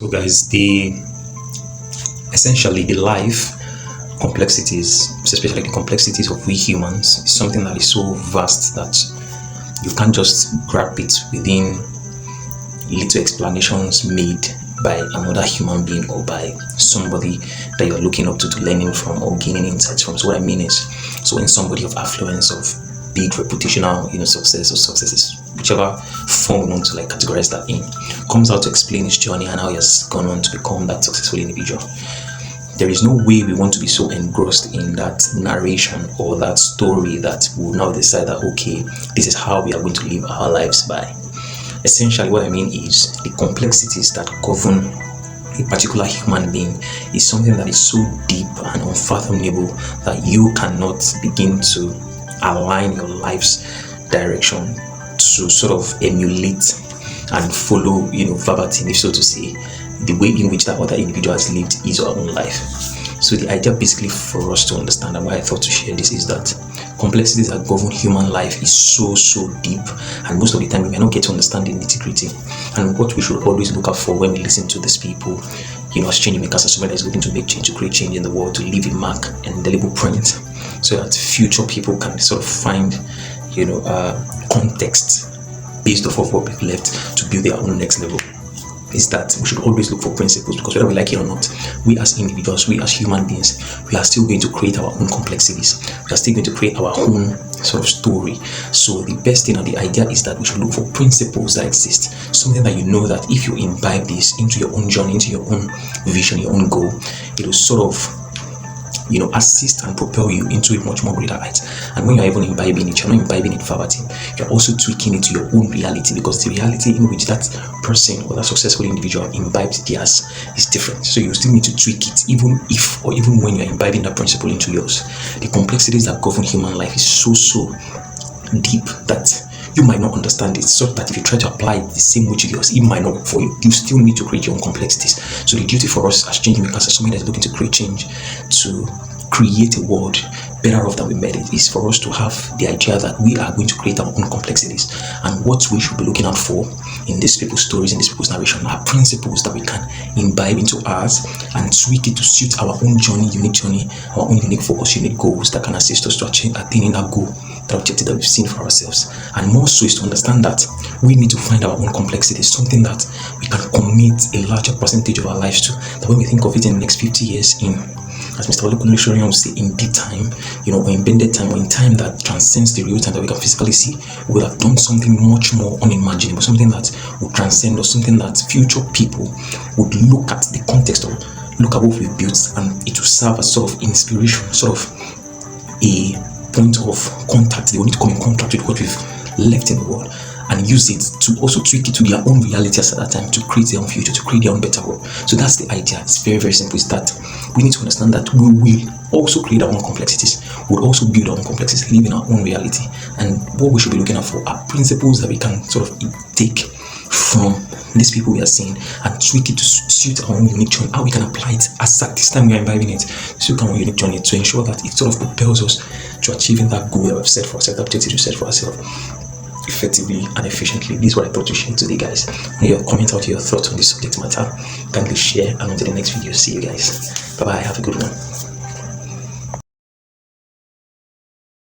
So, guys, the essentially the life complexities, especially the complexities of we humans, is something that is so vast that you can't just grab it within little explanations made by another human being or by somebody that you're looking up to learning from or gaining insights from. So what I mean is, so when somebody of affluence, of big reputational, success or successes, whichever form we want to like categorize that in, comes out to explain his journey and how he has gone on to become that successful individual, there is no way we want to be so engrossed in that narration or that story that we'll now decide that, okay, this is how we are going to live our lives by. Essentially, what I mean is the complexities that govern a particular human being is something that is so deep and unfathomable that you cannot begin to align your life's direction to sort of emulate and follow, verbatim, if so to say, the way in which that other individual has lived his or her own life. So the idea basically for us to understand, and why I thought to share this, is that complexities that govern human life is so deep, and most of the time we may not get to understand the nitty-gritty. And what we should always look out for when we listen to these people, as change makers, as somebody that is looking to make change, to create change in the world, to leave a mark and indelible print, so that future people can sort of find, context based off of what we've left to build their own next level, is that we should always look for principles, because whether we like it or not, we as individuals, we as human beings, we are still going to create our own complexities. We are still going to create our own sort of story. So the best thing, or the idea, is that we should look for principles that exist, something that that if you imbibe this into your own journey, into your own vision, your own goal, it will sort of assist and propel you into a much more greater height. And when you're even imbibing it, you're not imbibing it verbatim, you're also tweaking it to your own reality, because the reality in which that person or that successful individual imbibes theirs is different. So you still need to tweak it, even if or even when you're imbibing that principle into yours. The complexities that govern human life is so deep that you might not understand it, so that if you try to apply it the same way to yours, it might not work for you. You still need to create your own complexities. So the duty for us as change makers, as somebody that's looking to create change, to create a world better off than we made it, is for us to have the idea that we are going to create our own complexities. And what we should be looking out for in these people's stories, in these people's narration, are principles that we can imbibe into ours and tweak it to suit our own journey, our own unique focus, unique goals that can assist us to attaining that goal, that objective that we've seen for ourselves. And more so is to understand that we need to find our own complexities, something that we can commit a larger percentage of our lives to, that when we think of it in the next 50 years, in, as Mr. Olukunle would say, in deep time, or in bended time, or in time that transcends the real time that we can physically see, we would have done something much more unimaginable, something that would transcend, or something that future people would look at the context of, look at what we've built, and it will serve as sort of inspiration, sort of a point of contact. They will need to come in contact with what we've left in the world, and use it to also tweak it to their own realities at that time, to create their own future, to create their own better world. So that's the idea. It's very simple. Is that we need to understand that we will also create our own complexities. We'll also build our own complexities, live in our own reality. And what we should be looking out for are principles that we can sort of take from these people we are seeing and tweak it to suit our own unique journey, how we can apply it as at this time we are imbibing it, to our own unique journey, to ensure that it sort of propels us to achieving that goal that we've set for ourselves, that objective we set for ourselves, effectively and efficiently. This is what I thought to share today, guys. When you comment out your thoughts on this subject matter, kindly share, and on to the next video. See you guys. Bye bye. Have a good one.